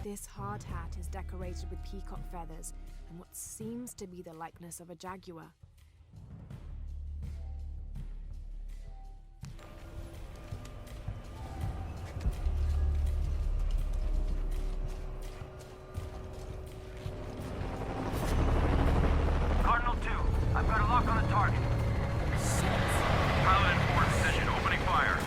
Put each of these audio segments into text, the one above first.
This hard hat is decorated with peacock feathers and what seems to be the likeness of a jaguar. Cardinal 2, I've got a lock on the target. Pilot in forward position, opening fire.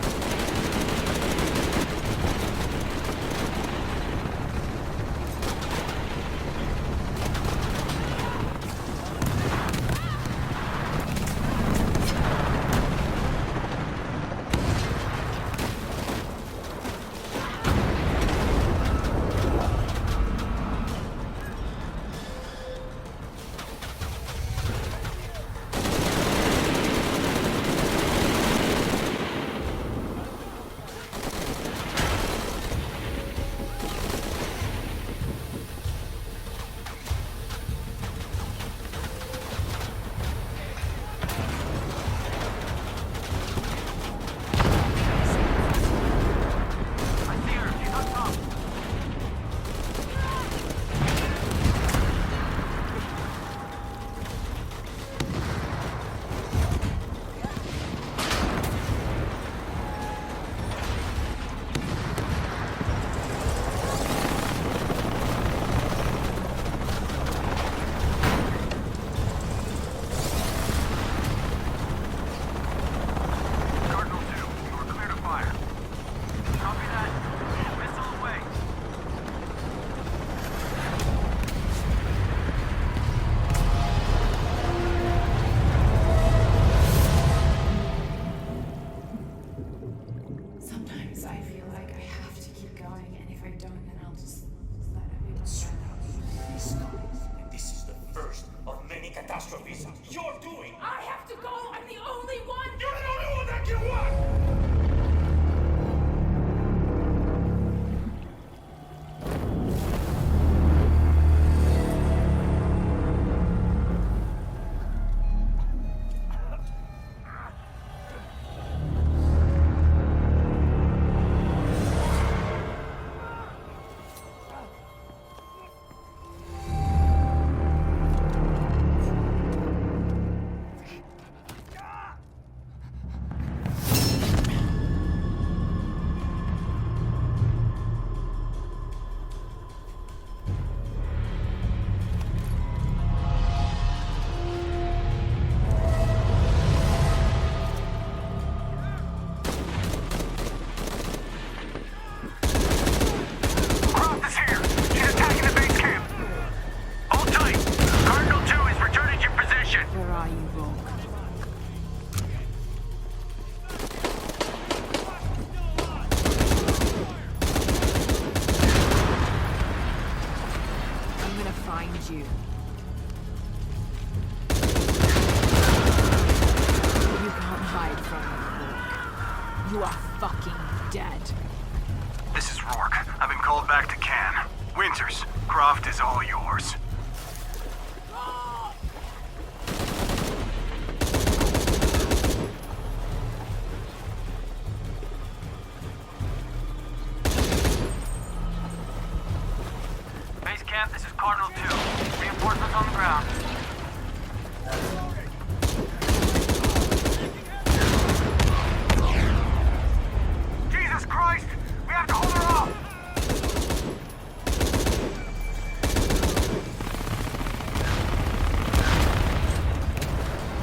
you. You can't hide from me, Rourke. You are fucking dead. This is Rourke. I've been called back to Can. Winters, Croft is all yours. Base camp, this is Cardinal 2. Reinforcements on the ground. Jesus Christ! We have to hold her off!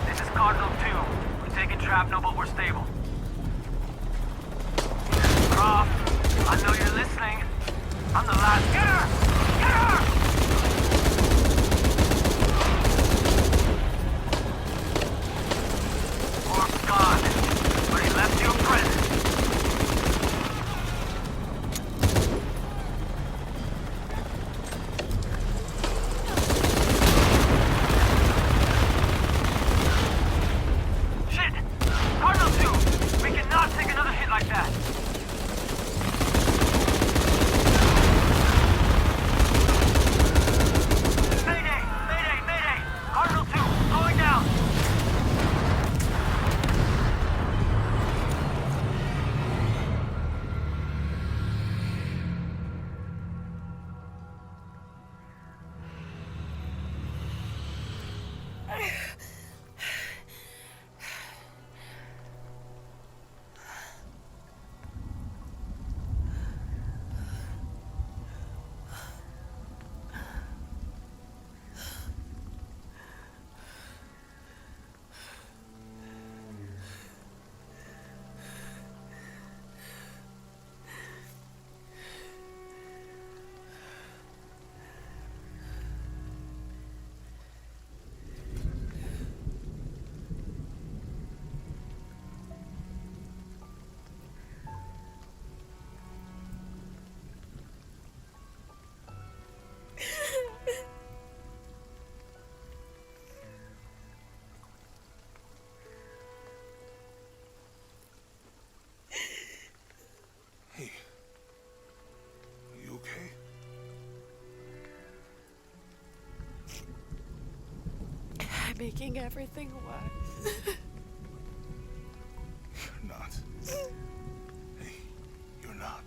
This is Cardinal 2. We're taking shrapnel, but we're stable. Croft, I know you're listening. I'm the last. Get her! Get her! Poor God, but he left you a present. Shit! Cardinal 2! We cannot take another hit like that! I'm making everything worse. You're not. Hey, you're not.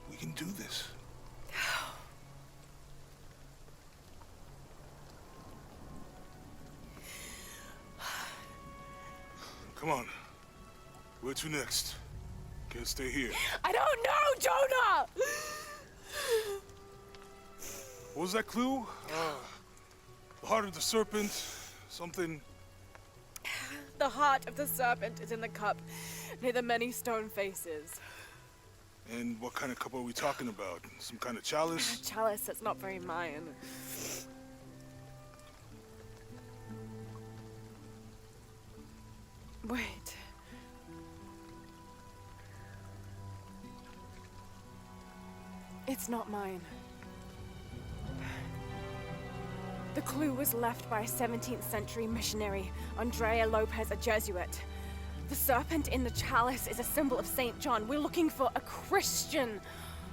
We can do this. Come on. Where to next? Can't stay here. I don't know, Jonah! What was that clue? The heart of the serpent, something... The heart of the serpent is in the cup, near the many stone faces. And what kind of cup are we talking about? Some kind of chalice? Chalice, that's not very Mayan. Wait. It's not mine. The clue was left by a 17th century missionary, Andrea Lopez, a Jesuit. The serpent in the chalice is a symbol of St. John. We're looking for a Christian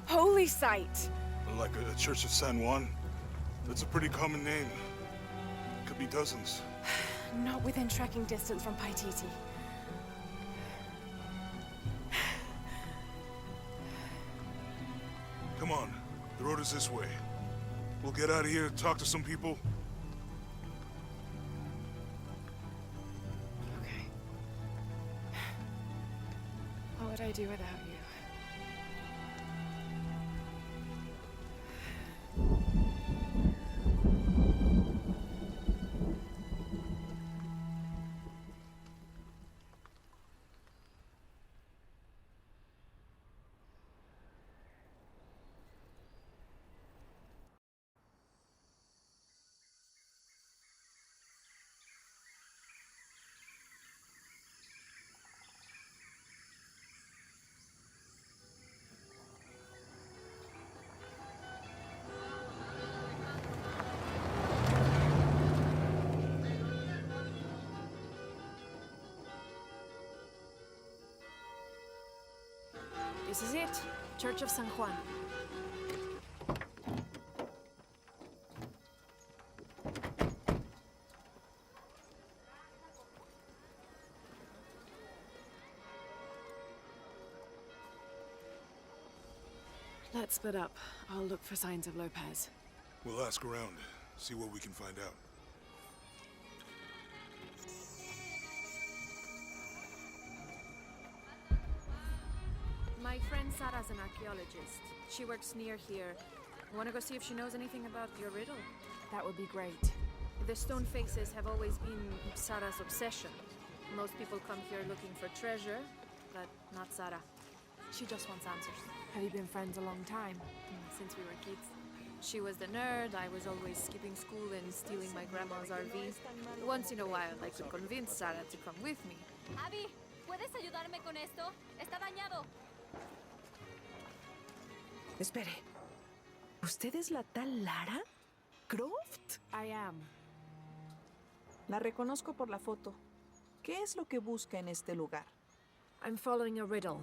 holy site. Like a church of San Juan? That's a pretty common name. Could be dozens. Not within trekking distance from Paititi. Come on, the road is this way. We'll get out of here, talk to some people. Okay. What would I do without you? This is it. Church of San Juan. Let's split up. I'll look for signs of Lopez. We'll ask around, see what we can find out. My friend Sarah's an archaeologist. She works near here. Wanna go see if she knows anything about your riddle? That would be great. The stone faces have always been Sarah's obsession. Most people come here looking for treasure, but not Sarah. She just wants answers. Have you been friends a long time? Since we were kids. She was the nerd, I was always skipping school and stealing my grandma's RV. Once in a while, I could convince Sarah to come with me. Abby, ¿puedes ayudarme con esto? Está dañado. Espere. ¿Usted es la tal Lara? ¿Croft? I am. La reconozco por la foto. ¿Qué es lo que busca en este lugar? I'm following a riddle.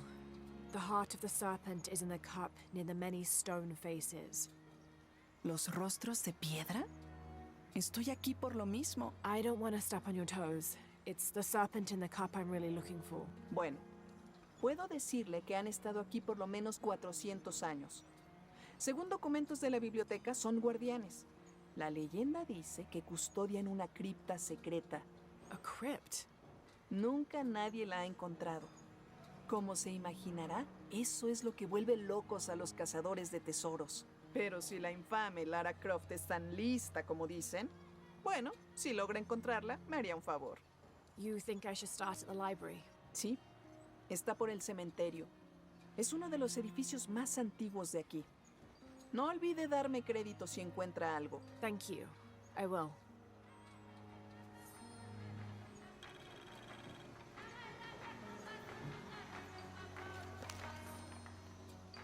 The heart of the serpent is in the cup near the many stone faces. ¿Los rostros de piedra? Estoy aquí por lo mismo. I don't want to step on your toes. It's the serpent in the cup I'm really looking for. Bueno, puedo decirle que han estado aquí por lo menos 400 años. Según documentos de la biblioteca, son guardianes. La leyenda dice que custodian una cripta secreta. A crypt? Nunca nadie la ha encontrado. Como se imaginará, eso es lo que vuelve locos a los cazadores de tesoros. Pero si la infame Lara Croft es tan lista como dicen, bueno, si logra encontrarla, me haría un favor. You think I should start at the library? Sí, está por el cementerio. Es uno de los edificios más antiguos de aquí. No olvide darme crédito si encuentra algo. Thank you. I will.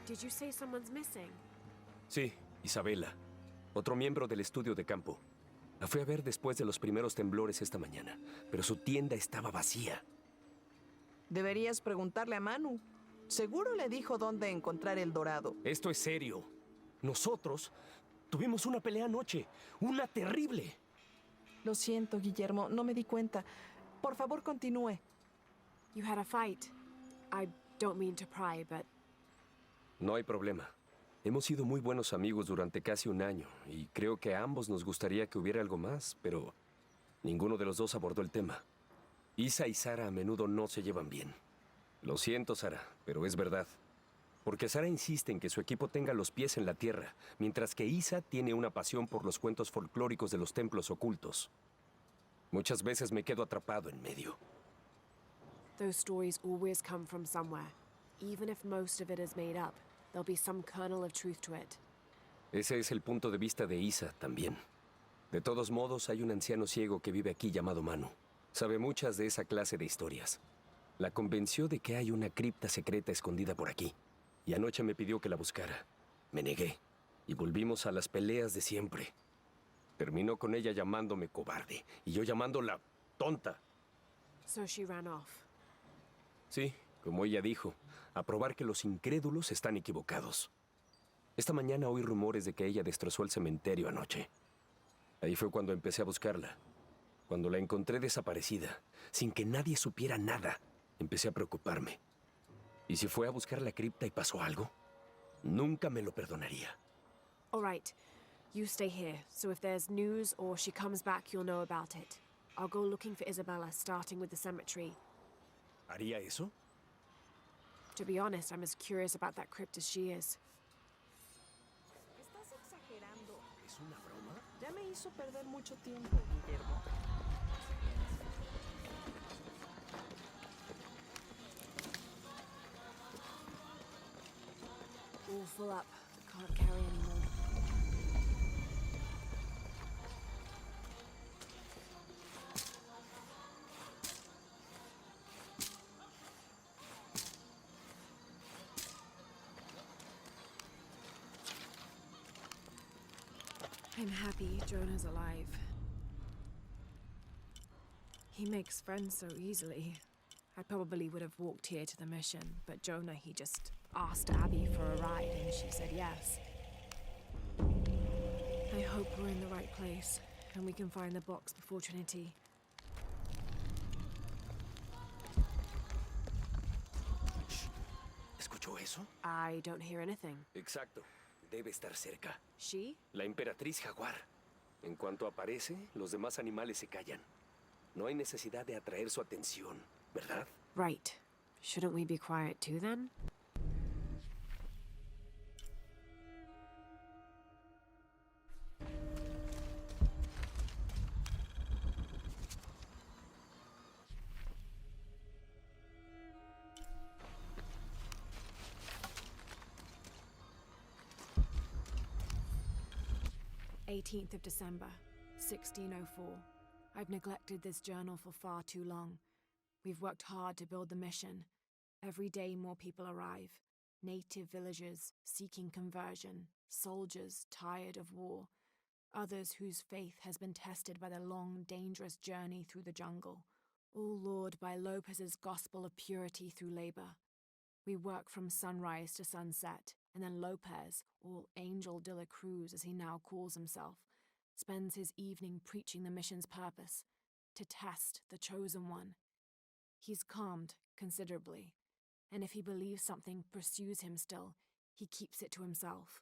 Did you say someone's missing? Sí, Isabela. Otro miembro del estudio de campo. La fui a ver después de los primeros temblores esta mañana, pero su tienda estaba vacía. Deberías preguntarle a Manu. Seguro le dijo dónde encontrar el dorado. Esto es serio. Nosotros tuvimos una pelea anoche. Una terrible. Lo siento, Guillermo, no me di cuenta. Por favor, continúe. You had a fight. I don't mean to pry, but No hay problema. Hemos sido muy buenos amigos durante casi un año y creo que a ambos nos gustaría que hubiera algo más, pero ninguno de los dos abordó el tema. Isa y Sara a menudo no se llevan bien. Lo siento, Sara, pero es verdad. Porque Sara insiste en que su equipo tenga los pies en la tierra, mientras que Isa tiene una pasión por los cuentos folclóricos de los templos ocultos. Muchas veces me quedo atrapado en medio. those stories always come from somewhere. Even if most of it is made up, there'll be some kernel of truth to it. Ese es el punto de vista de Isa también. De todos modos, hay un anciano ciego que vive aquí llamado Manu. Sabe muchas de esa clase de historias. La convenció de que hay una cripta secreta escondida por aquí. Y anoche me pidió que la buscara. Me negué. Y volvimos a las peleas de siempre. Terminó con ella llamándome cobarde. Y yo llamándola tonta. So she ran off. Sí, como ella dijo, a probar que los incrédulos están equivocados. Esta mañana oí rumores de que ella destrozó el cementerio anoche. Ahí fue cuando empecé a buscarla. Cuando la encontré desaparecida, sin que nadie supiera nada, empecé a preocuparme. ¿Y si fue a buscar la cripta y pasó algo? Nunca me lo perdonaría. All right, you stay here, so if there's news or she comes back, you'll know about it. I'll go looking for Isabella, starting with the cemetery. ¿Haría eso? To be honest, I'm as curious about that crypt as she is. Estás exagerando. ¿Es una broma? Ya me hizo perder mucho tiempo, Guillermo. All full up. Can't carry anymore. I'm happy Jonah's alive. He makes friends so easily. I probably would have walked here to the mission, but Jonah, he just asked Abby for a ride and she said yes. I hope we're in the right place and we can find the box before Trinity. ¿Escuchó eso? I don't hear anything. Exacto. Debe estar cerca. She? La emperatriz jaguar. En cuanto aparece, los demás animales se callan. No hay necesidad de atraer su atención, ¿verdad? Right. Shouldn't we be quiet too then? "18th of December, 1604. I've neglected this journal for far too long. We've worked hard to build the mission. Every day more people arrive. Native villagers seeking conversion, soldiers tired of war, others whose faith has been tested by the long, dangerous journey through the jungle, all lured by Lopez's gospel of purity through labor. We work from sunrise to sunset, and then Lopez, or Angel de la Cruz as he now calls himself, spends his evening preaching the mission's purpose, to test the chosen one. He's calmed considerably, and if he believes something pursues him still, he keeps it to himself.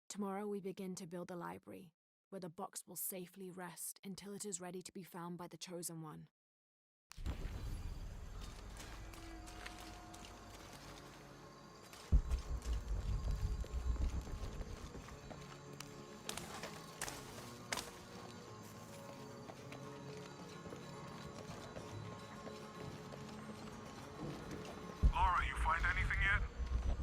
Tomorrow we begin to build the library, where the box will safely rest until it is ready to be found by the chosen one. Laura, you find anything yet?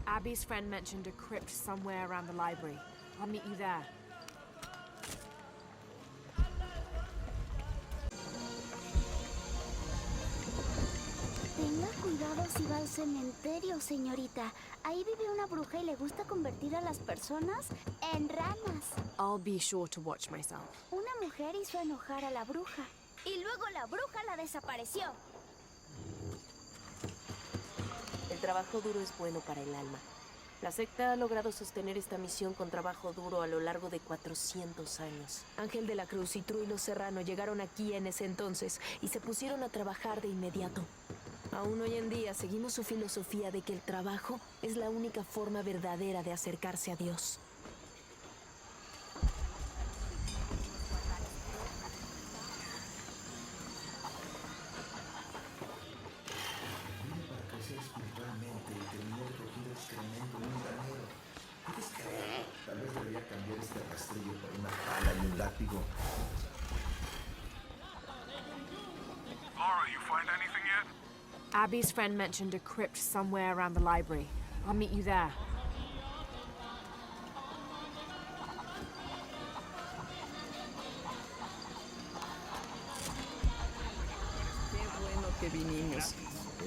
Abby's friend mentioned a crypt somewhere around the library. I'll meet you there. Tenga cuidado si va al cementerio, señorita. Ahí vive una bruja y le gusta convertir a las personas en ranas. I'll be sure to watch myself. Una mujer hizo enojar a la bruja. Y luego la bruja la desapareció. El trabajo duro es bueno para el alma. La secta ha logrado sostener esta misión con trabajo duro a lo largo de 400 años. Ángel de la Cruz y Trujillo Serrano llegaron aquí en ese entonces y se pusieron a trabajar de inmediato. Aún hoy en día seguimos su filosofía de que el trabajo es la única forma verdadera de acercarse a Dios. Laura, you find anything yet? Abby's friend mentioned a crypt somewhere around the library. I'll meet you there. Qué bueno que vinimos.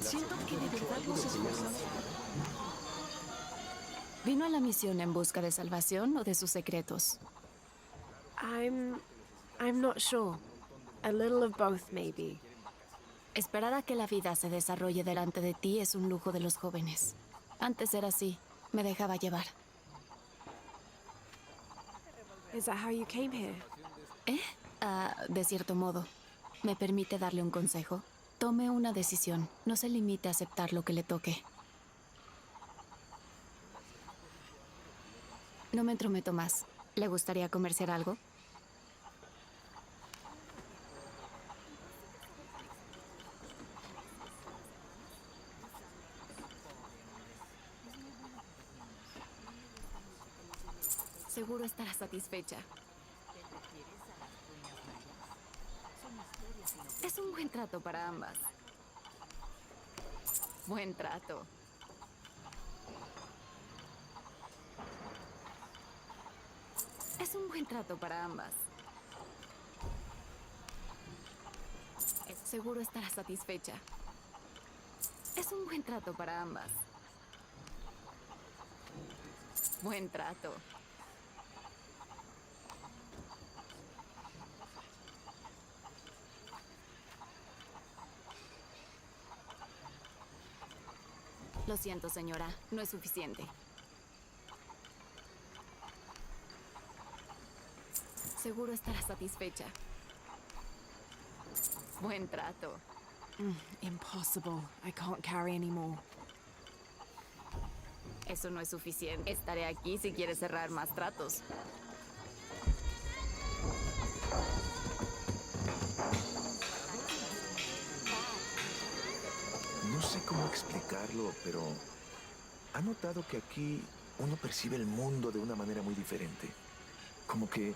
Siento que de verdad nos esforzamos. ¿Vino a la misión en busca de salvación o de sus secretos? I'm not sure. A little of both, maybe. Esperar a que la vida se desarrolle delante de ti es un lujo de los jóvenes. Antes era así. Me dejaba llevar. Is that how you came here? De cierto modo. ¿Me permite darle un consejo? Tome una decisión. No se limite a aceptar lo que le toque. No me entrometo más. ¿Le gustaría comerciar algo? Seguro estará satisfecha. Es un buen trato para ambas. Buen trato. Es un buen trato para ambas. Seguro estará satisfecha. Es un buen trato para ambas. Buen trato. Lo siento, señora. No es suficiente. Seguro estará satisfecha. Buen trato. Impossible. I can't carry anymore. Eso no es suficiente. Estaré aquí si quieres cerrar más tratos. No sé cómo explicarlo, pero ¿ha notado que aquí uno percibe el mundo de una manera muy diferente? Como que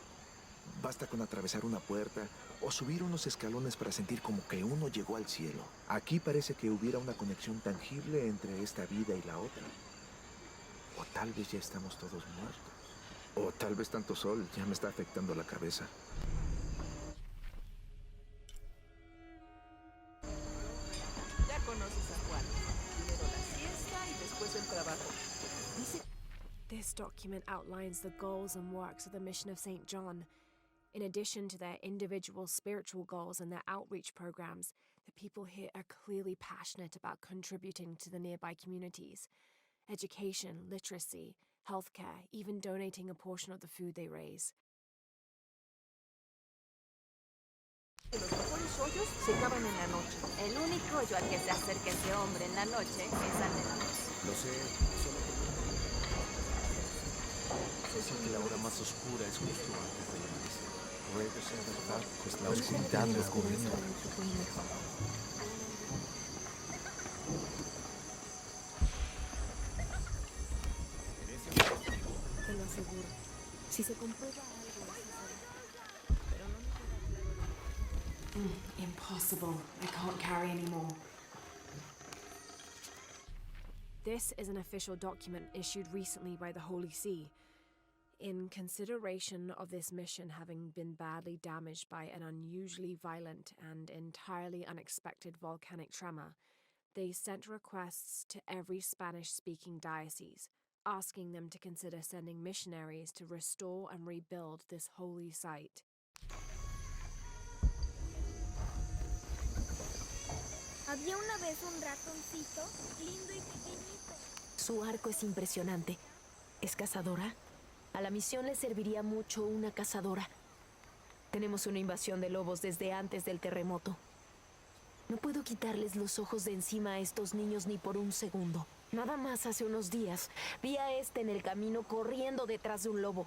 basta con atravesar una puerta o subir unos escalones para sentir como que uno llegó al cielo. Aquí parece que hubiera una conexión tangible entre esta vida y la otra. O tal vez ya estamos todos muertos. O tal vez tanto sol ya me está afectando la cabeza. Ya conoces a Juan. Primero la siesta y después el trabajo. Dice... This document outlines the goals and works of the mission of St. John. In addition to their individual spiritual goals and their outreach programs, the people here are clearly passionate about contributing to the nearby communities. Education, literacy, healthcare, even donating a portion of the food they raise. Los mejores hoyos se cavan en la noche. El único hoyo al que se acerca ese hombre en la noche es al de la luz. Lo sé, solo que... Sé que la hora más oscura es justo antes del amanecer. Ruego sea verdad, pues la oscuridad me cubre todo. Te lo aseguro. Si se comprueba algo, pero no me queda claro. Impossible. I can't carry anymore. This is an official document issued recently by the Holy See. In consideration of this mission having been badly damaged by an unusually violent and entirely unexpected volcanic tremor, they sent requests to every Spanish-speaking diocese, asking them to consider sending missionaries to restore and rebuild this holy site. Había una vez un ratoncito, lindo y pequeñito. Su arco es impresionante. ¿Es cazadora? A la misión le serviría mucho una cazadora. Tenemos una invasión de lobos desde antes del terremoto. No puedo quitarles los ojos de encima a estos niños ni por un segundo. Nada más hace unos días vi a este en el camino corriendo detrás de un lobo.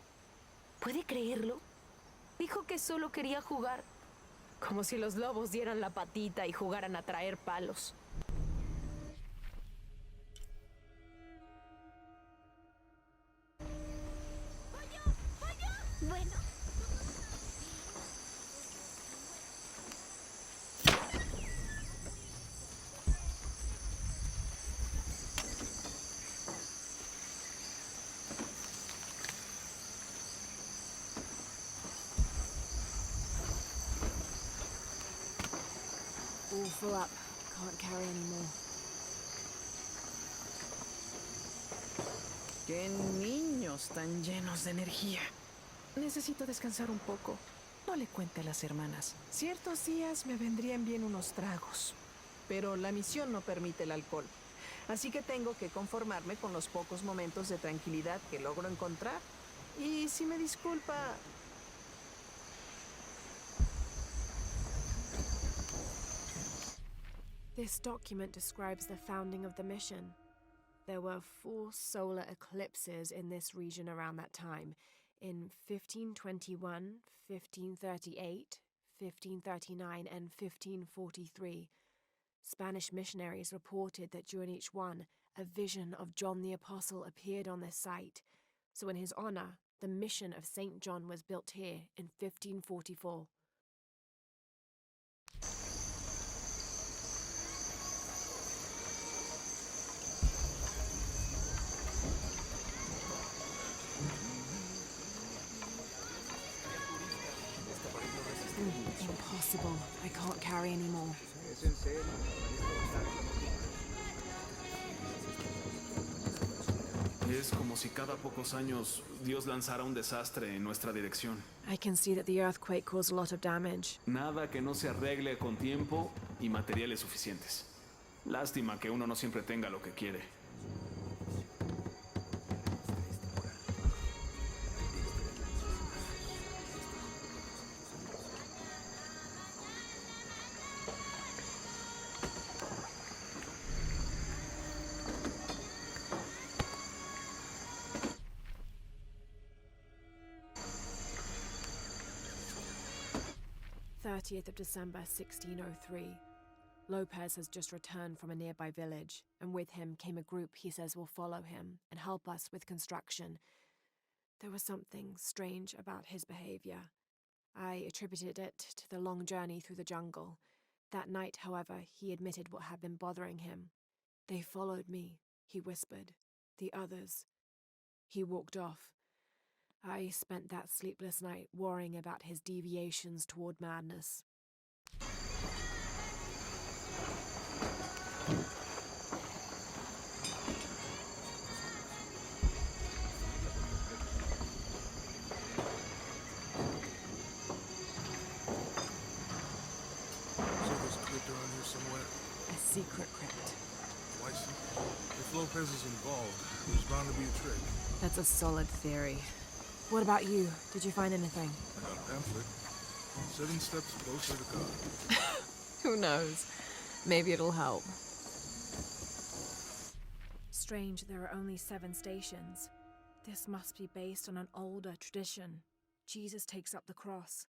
¿Puede creerlo? Dijo que solo quería jugar. Como si los lobos dieran la patita y jugaran a traer palos. Bueno. All full up. Can't carry any more. ¡Qué niños tan llenos de energía! Necesito descansar un poco. No le cuente a las hermanas. Ciertos días me vendrían bien unos tragos. Pero la misión no permite el alcohol. Así que tengo que conformarme con los pocos momentos de tranquilidad que logro encontrar. Y si me disculpa... This document describes the founding of the mission. There were 4 solar eclipses in this region around that time, in 1521, 1538, 1539, and 1543. Spanish missionaries reported that during each one, a vision of John the Apostle appeared on this site. So in his honor, the mission of St. John was built here in 1544. Impossible. I can't carry anymore. Es como si cada pocos años Dios lanzara un desastre en nuestra dirección. I can see that the earthquake caused a lot of damage. Nada que no se arregle con tiempo y materiales suficientes. Lástima que uno no siempre tenga lo que quiere. of December 1603. Lopez has just returned from a nearby village, and with him came a group he says will follow him and help us with construction. There was something strange about his behavior. I attributed it to the long journey through the jungle. That night, however, he admitted what had been bothering him. They followed me, he whispered. The others. He walked off. I spent that sleepless night worrying about his deviations toward madness. A secret crypt. Why secret? If Lopez is involved, there's bound to be a trick. That's a solid theory. What about you? Did you find anything? I got a pamphlet. 7 steps closer to God. Who knows? Maybe it'll help. Strange there are only 7 stations. This must be based on an older tradition. Jesus takes up the cross,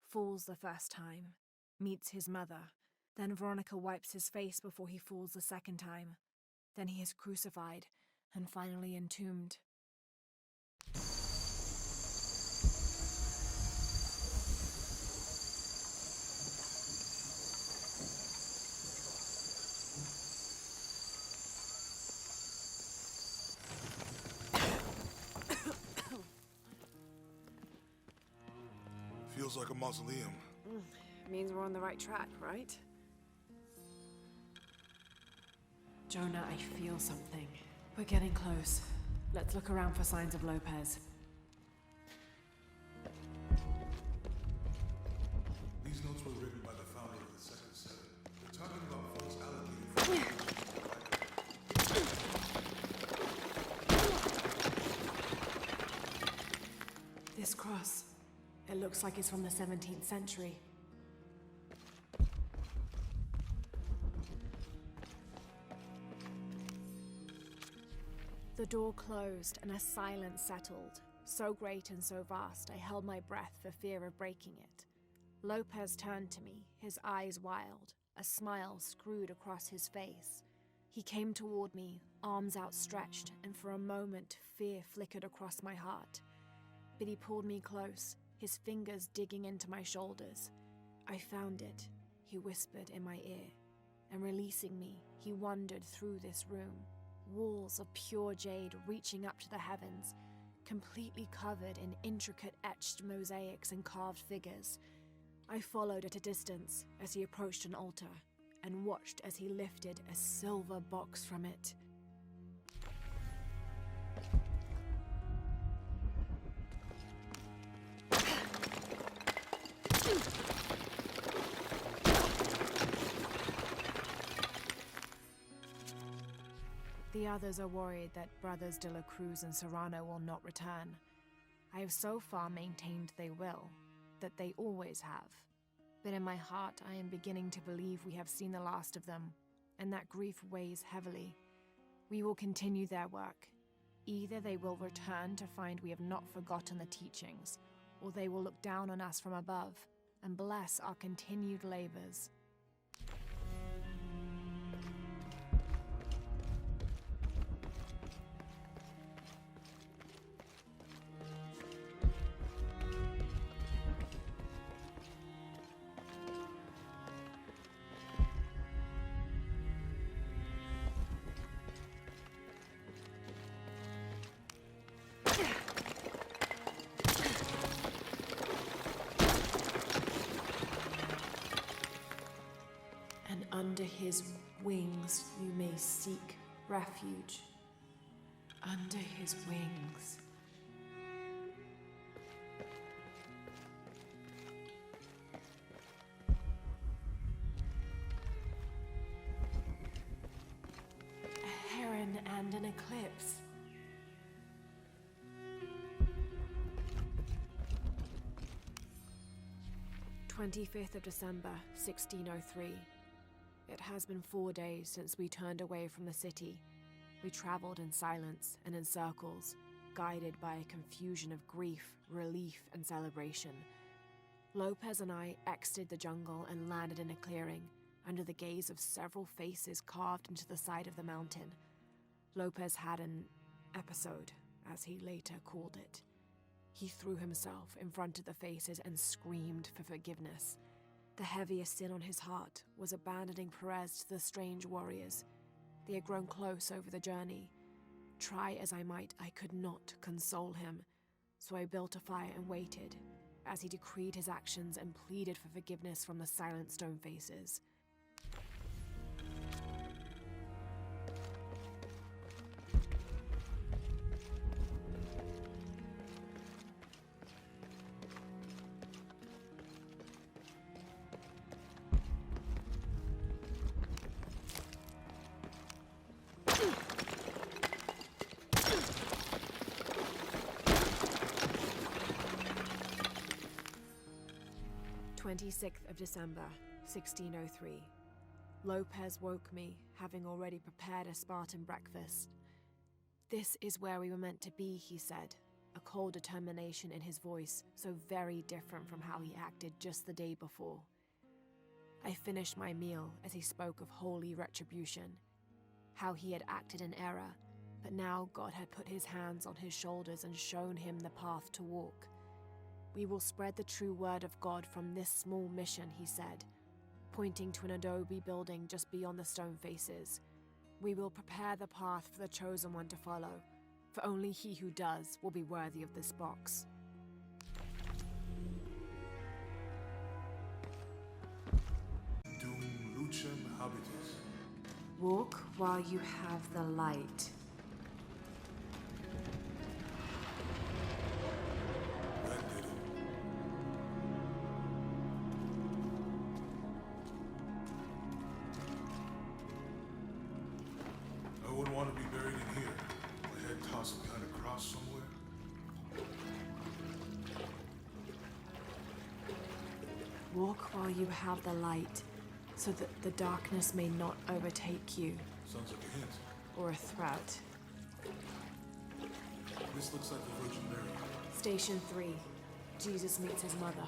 falls the first time, meets his mother. Then Veronica wipes his face before he falls the second time. Then he is crucified, and finally entombed. Feels like a mausoleum. Means we're on the right track, right? Jonah, I feel something. We're getting close. Let's look around for signs of Lopez. These notes were written by the founder of the Second Seven. They're talking about funds allocated for looks like it's from the 17th century. The door closed and a silence settled, so great and so vast I held my breath for fear of breaking it. Lopez turned to me, his eyes wild, a smile screwed across his face. He came toward me, arms outstretched, and for a moment fear flickered across my heart. But he pulled me close, his fingers digging into my shoulders. "I found it," he whispered in my ear, and releasing me, he wandered through this room. Walls of pure jade reaching up to the heavens, completely covered in intricate etched mosaics and carved figures. I followed at a distance as he approached an altar, and watched as he lifted a silver box from it. The others are worried that Brothers de la Cruz and Serrano will not return. I have so far maintained they will, that they always have. But in my heart I am beginning to believe we have seen the last of them, and that grief weighs heavily. We will continue their work. Either they will return to find we have not forgotten the teachings, or they will look down on us from above and bless our continued labors. Under his wings you may seek refuge. Under his wings. A heron and an eclipse. "25th of December, 1603. It has been 4 days since we turned away from the city. We traveled in silence and in circles, guided by a confusion of grief, relief, and celebration. Lopez and I exited the jungle and landed in a clearing, under the gaze of several faces carved into the side of the mountain. Lopez had an episode, as he later called it. He threw himself in front of the faces and screamed for forgiveness. The heaviest sin on his heart was abandoning Perez to the strange warriors. They had grown close over the journey. Try as I might, I could not console him, so I built a fire and waited, as he decreed his actions and pleaded for forgiveness from the silent stone faces. "26th of December, 1603. Lopez woke me, having already prepared a Spartan breakfast. "This is where we were meant to be," he said, a cold determination in his voice, so very different from how he acted just the day before. I finished my meal as he spoke of holy retribution, how he had acted in error, but now God had put his hands on his shoulders and shown him the path to walk. "We will spread the true word of God from this small mission," he said, pointing to an adobe building just beyond the stone faces. "We will prepare the path for the chosen one to follow, for only he who does will be worthy of this box." Dum lucem habitus. Walk while you have the light. That did it. I wouldn't want to be buried in here. My head tossed some kind of cross somewhere. Walk while you have the light, so that the darkness may not overtake you. Sounds like a hint. Or a threat. This looks like the Virgin Mary. Station 3. Jesus meets his mother.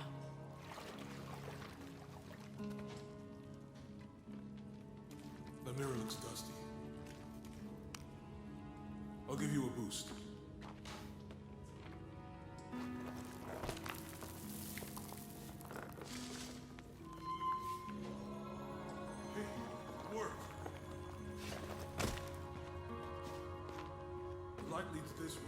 The mirror looks dusty. I'll give you a boost. Hey, work. The light leads this way.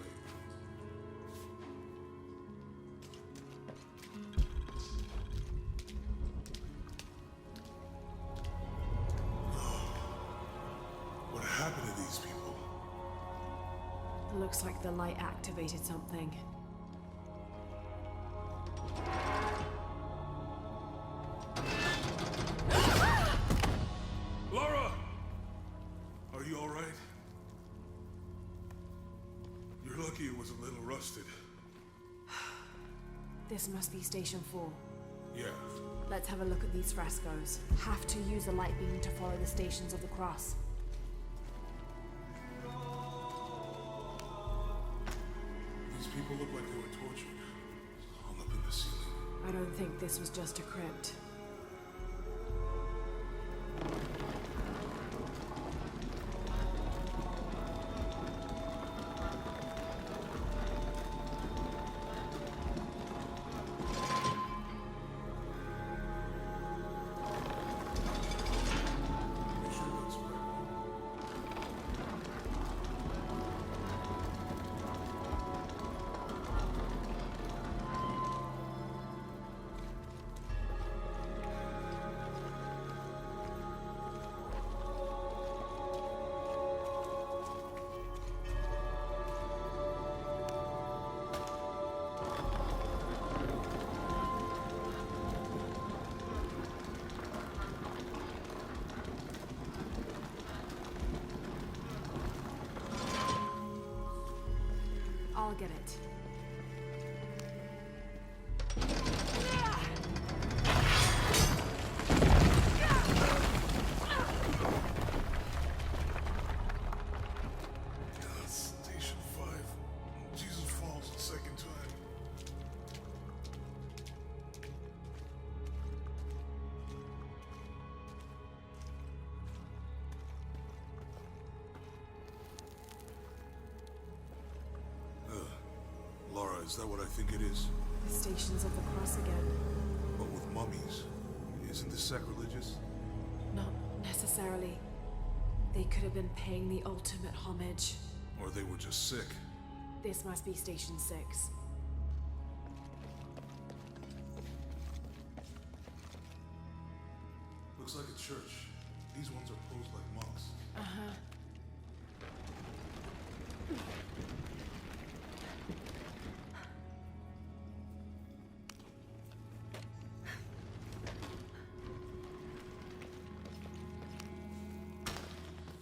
What happened to these people? Looks like the light activated something. Laura! Are you all right? You're lucky it was a little rusted. This must be Station 4. Yeah. Let's have a look at these frescoes. Have to use the light beam to follow the stations of the cross. These people look like they were tortured. Hung up in the ceiling. I don't think this was just a crypt. Make sure that's right. I'll get it. Station 5. Jesus falls the second time. Laura, is that what I think it is? The stations of the cross again. But with mummies. Isn't this sacrilegious? Not necessarily. They could have been paying the ultimate homage. Or they were just sick. This must be Station 6. Looks like a church. These ones are posed like monks. Uh-huh.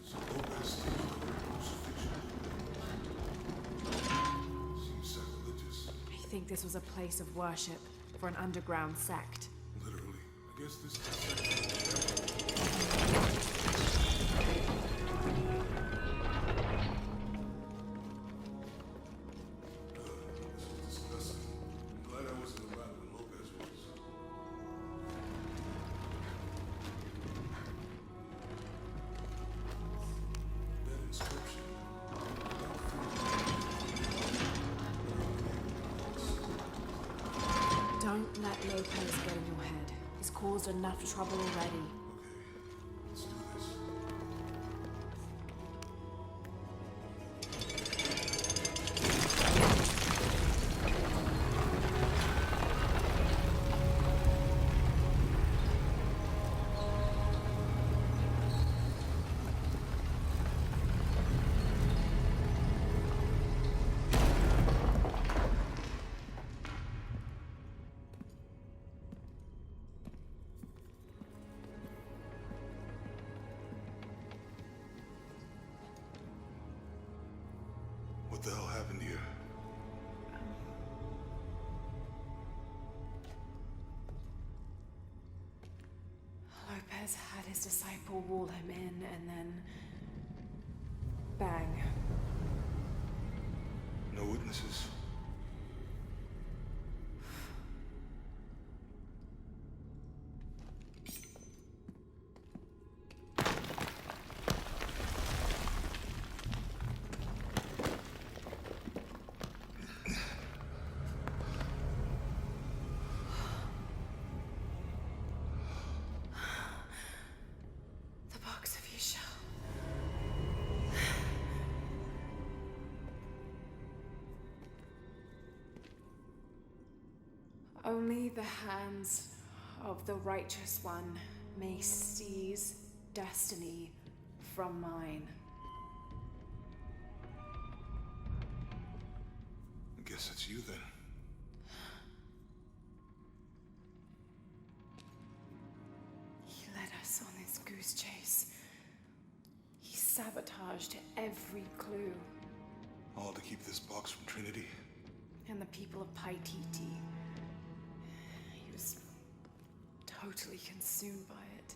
So Lopez seems like a crucifixion. Seems sacrilegious. I think this was a place of worship for an underground sect. Literally. I guess this is the second. This is disgusting. I'm glad I wasn't around when Lopez was. That inscription. Don't let Lopez get in your head. He's caused enough trouble already. Okay, let's do this. What the hell happened here? his disciple wall him in, and then... bang. No witnesses. The box of Yisha. Only the hands of the Righteous One may seize destiny from mine. I guess it's you then. He led us on this goose chase. He sabotaged every clue. All to keep this box from Trinity. And the people of Paititi. He was totally consumed by it.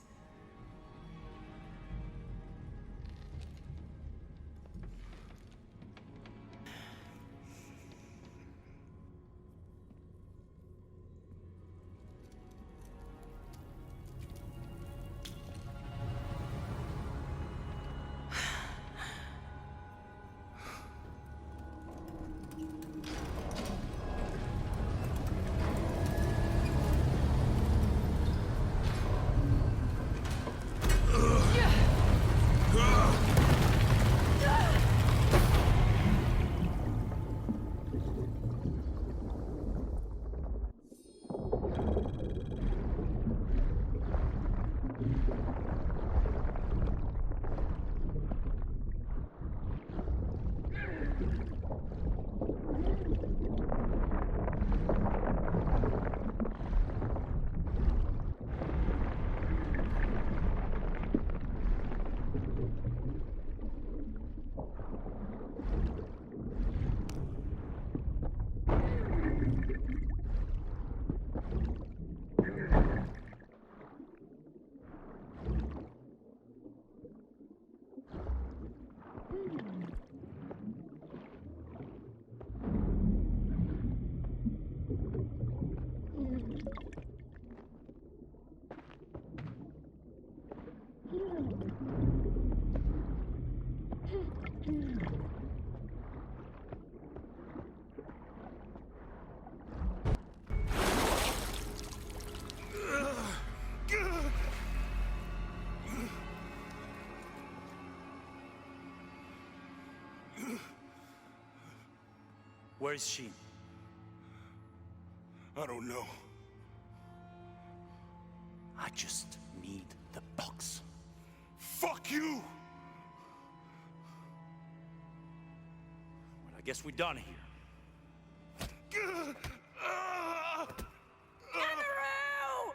Where is she? I don't know. I just need the box. Fuck you! Well, I guess we're done here. Andrew!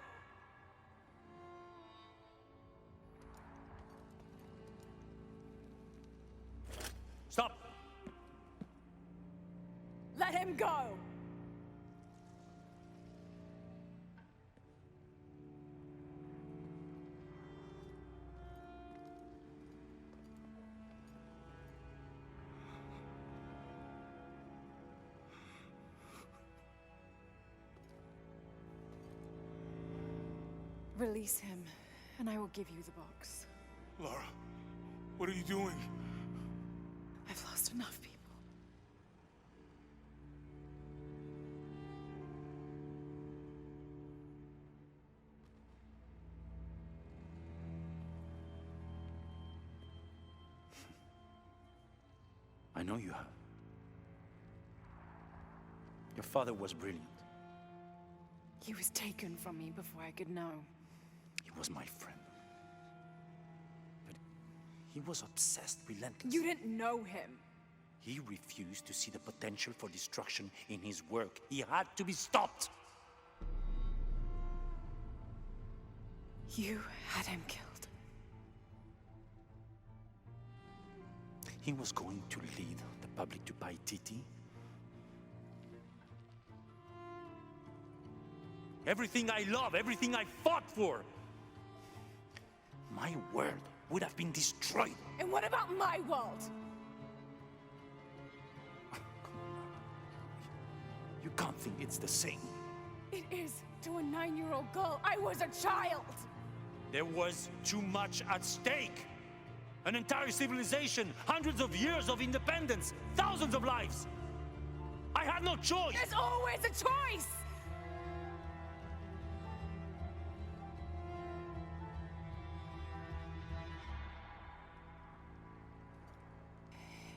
Stop! Let him go! Release him, and I will give you the box. Lara, what are you doing? I've lost enough people. I know you have. Your father was brilliant. He was taken from me before I could know. He was my friend. But he was obsessed, relentless. You didn't know him. He refused to see the potential for destruction in his work. He had to be stopped. You had him killed. He was going to lead the public to Paititi. Everything I love, everything I fought for. my world would have been destroyed. And what about my world? You can't think it's the same. It is to a 9-year-old girl. I was a child. There was too much at stake. An entire civilization, hundreds of years of independence, thousands of lives. I had no choice. There's always a choice.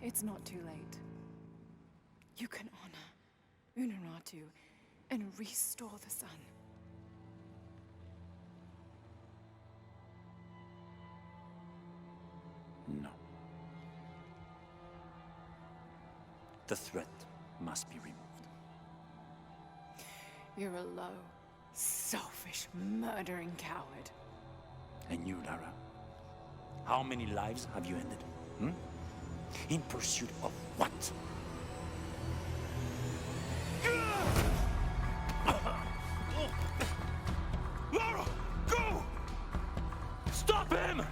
It's not too late. You can honor Unuratu and restore the sun. No. The threat must be removed. You're a low, selfish, murdering coward. And you, Lara? How many lives have you ended? Hmm? In pursuit of what? Lara, go! Stop him!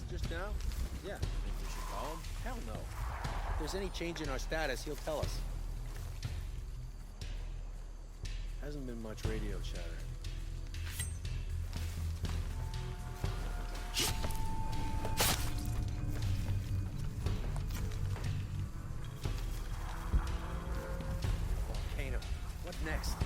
Just now? Yeah. Think we should call him? Hell no. If there's any change in our status, he'll tell us. Hasn't been much radio chatter. Volcano. What next?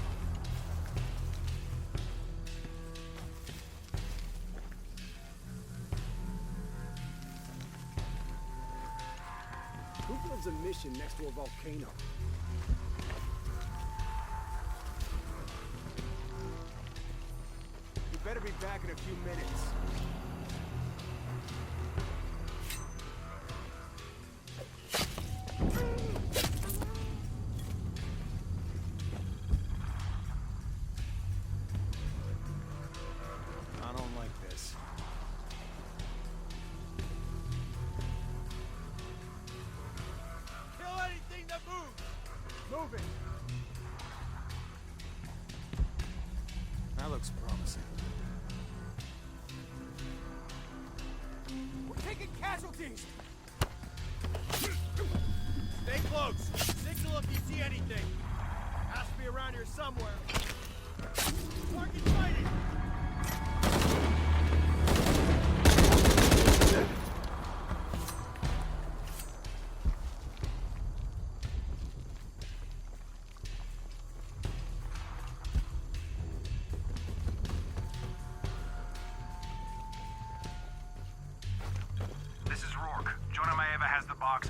Who builds a mission next to a volcano? You better be back in a few minutes. I don't like this. Anything that moves! Move it! That looks promising. We're taking casualties! Stay close! Signal if you see anything! Has to be around here somewhere. Target sighted!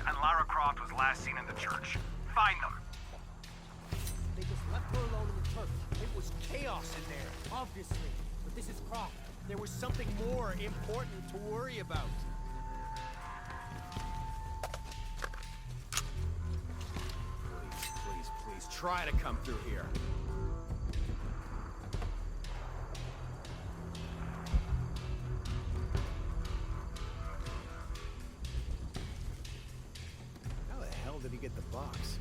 And Lara Croft was last seen in the church. Find them. They just left her alone in the turf. It was chaos in there, obviously. But this is Croft. There was something more important to worry about. Please, try to come through here. How the hell did he get the box?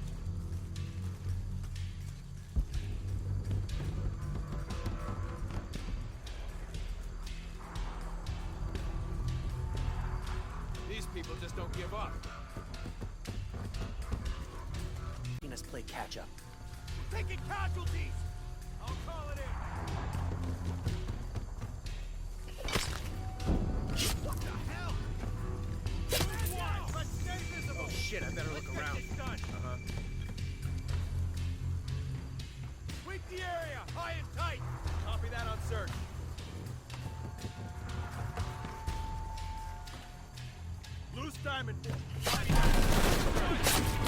These people just don't give up. Let's play catch up. Taking casualties! I'll call it in. What the hell? Let's stay visible. Oh shit, I better look around. Uh-huh. Sweep the area, high and tight. Copy that on search. Loose diamond. All right, let's do it.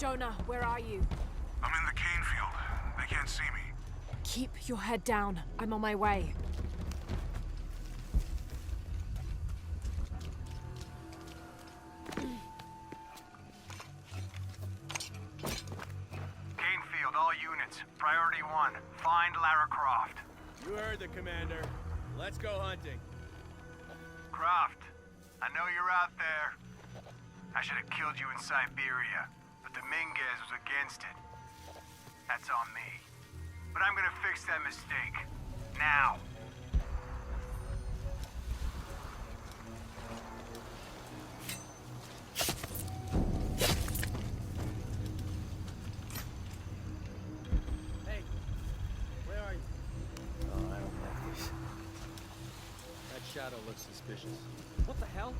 Jonah, where are you? I'm in the cane field. They can't see me. Keep your head down. I'm on my way. Cane field, all units. Priority 1. Find Lara Croft. You heard the commander. Let's go hunting. Croft, I know you're out there. I should have killed you in Siberia, but Dominguez was against it. That's on me. But I'm gonna fix that mistake. Now. Hey, where are you? Oh, I don't like this. That shadow looks suspicious. What the hell?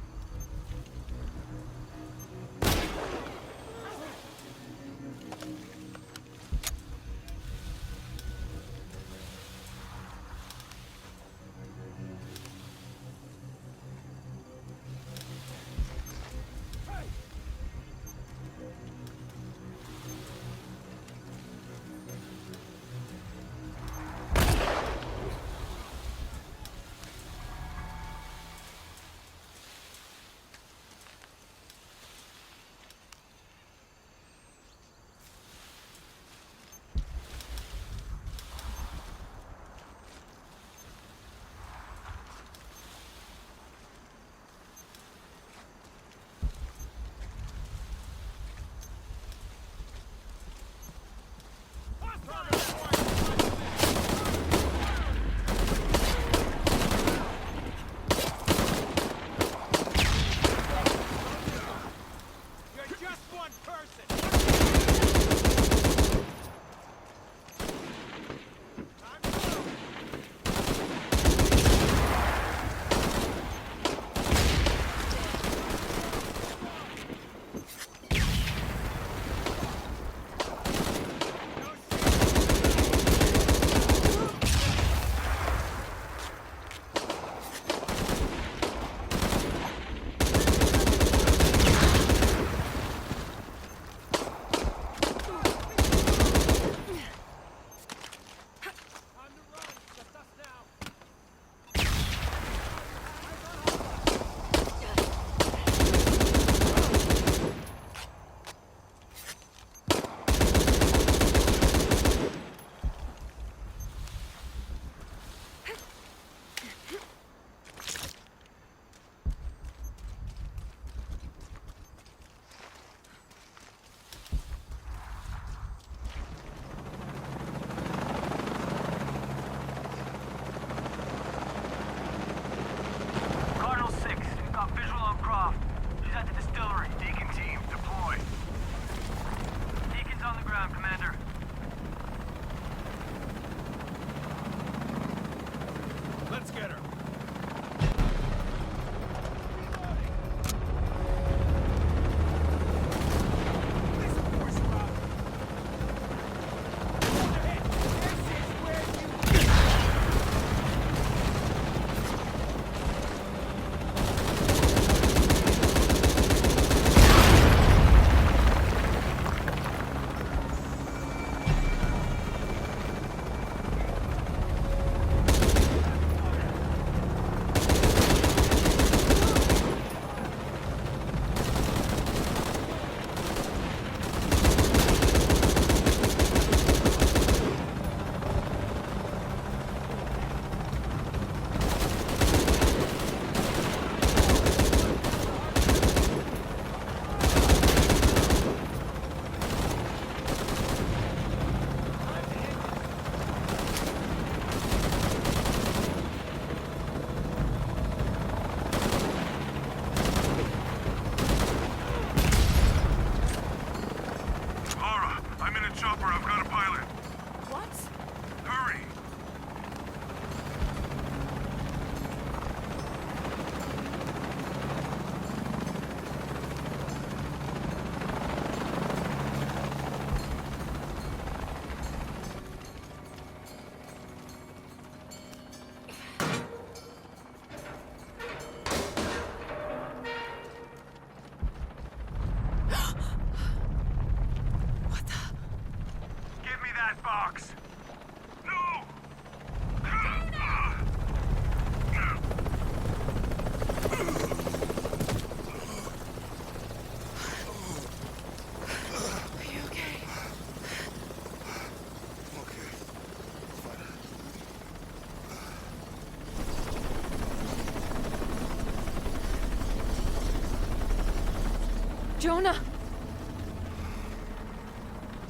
Jonah!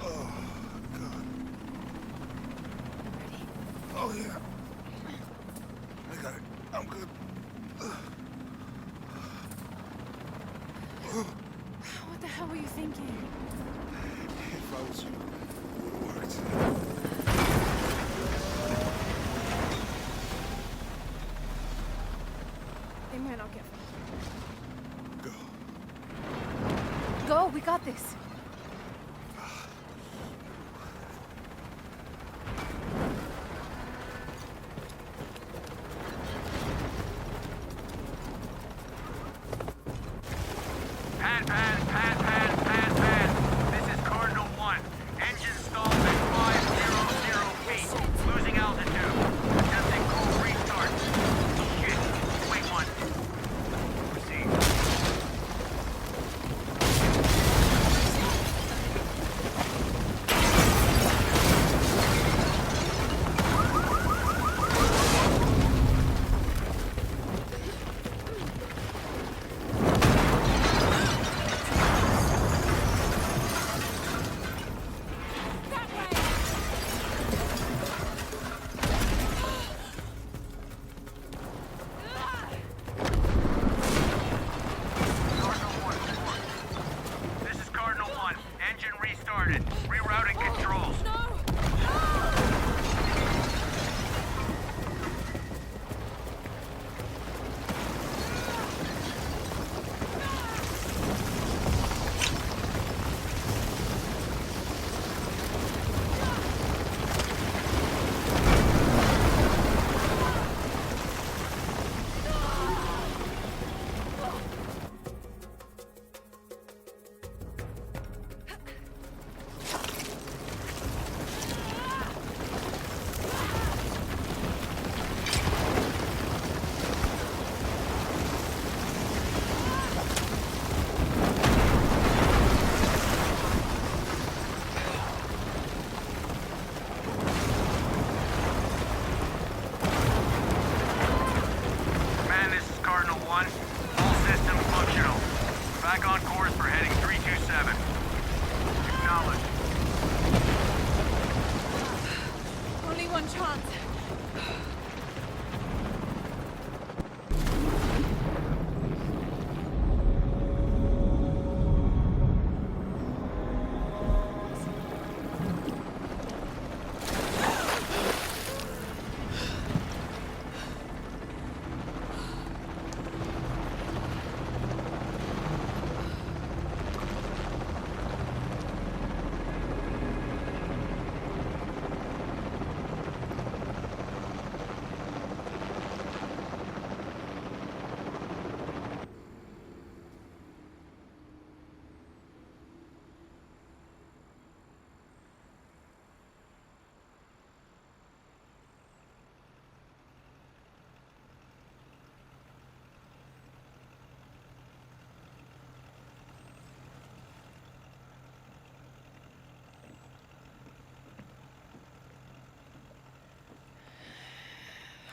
Oh, God. Oh, yeah. I got it. I'm good. What the hell were you thinking? If I was you, it would have worked. They might not get far. Go. Go, we got this. Pad. This is Cardinal 1. Engine stalled at 500 feet. Losing altitude. Attempting cold restart. Shit. Wait one. Proceed.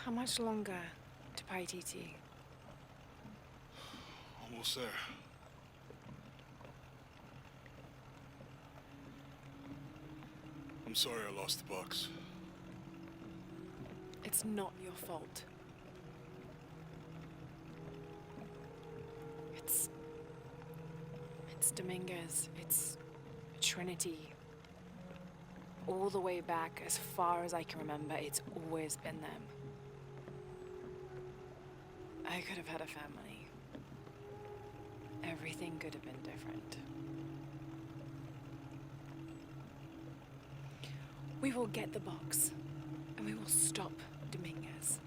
How much longer to Paititi? Almost there. I'm sorry I lost the box. It's not your fault. It's Dominguez. It's Trinity. All the way back, as far as I can remember, it's always been them. I could have had a family. Everything could have been different. We will get the box, and we will stop Dominguez.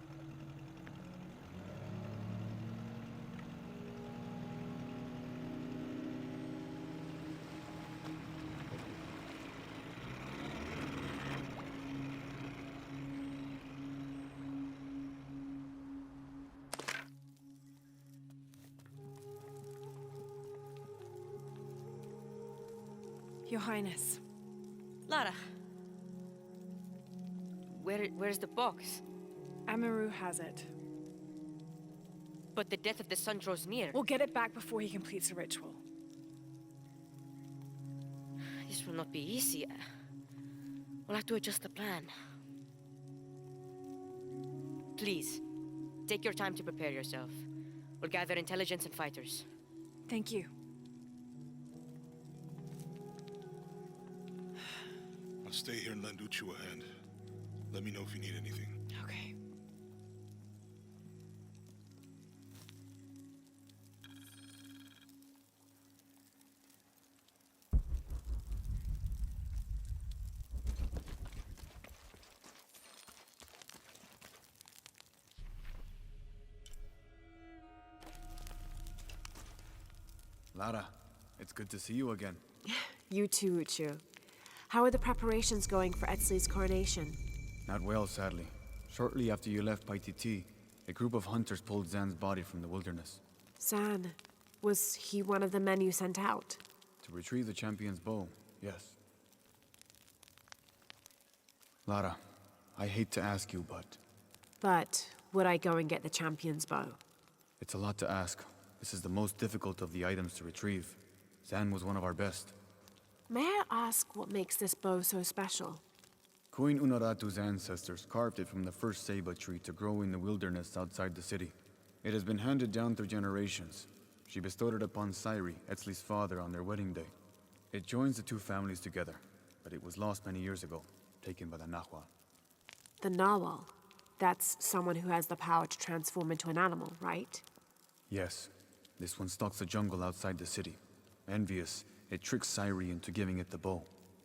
Your Highness. Lara. Where's the box? Amaru has it. But the death of the sun draws near. We'll get it back before he completes the ritual. This will not be easy. We'll have to adjust the plan. Please, take your time to prepare yourself. We'll gather intelligence and fighters. Thank you. I'll stay here and lend Uchu a hand. Let me know if you need anything. Okay. Lara, it's good to see you again. You too, Uchu. How are the preparations going for Etzli's coronation? Not well, sadly. Shortly after you left Paititi, a group of hunters pulled Zan's body from the wilderness. Zan, was he one of the men you sent out? To retrieve the champion's bow, yes. Lara, I hate to ask you, But would I go and get the champion's bow? it's a lot to ask. This is the most difficult of the items to retrieve. Zan was one of our best. May I ask what makes this bow so special? Queen Unaratu's ancestors carved it from the first ceiba tree to grow in the wilderness outside the city. It has been handed down through generations. She bestowed it upon Sairi, Etzli's father, on their wedding day. It joins the two families together, but it was lost many years ago, taken by the Nahual. The Nawal. That's someone who has the power to transform into an animal, right? Yes. This one stalks the jungle outside the city. Envious, it tricks Sairi into giving it the bow.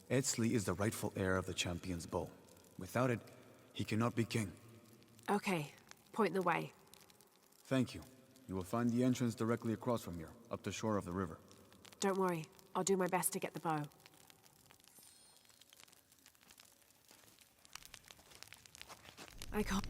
Etzli is the rightful heir of the champion's bow. Without it, he cannot be king. Okay, point the way. Thank you. You will find the entrance directly across from here, up the shore of the river. Don't worry, I'll do my best to get the bow. I can't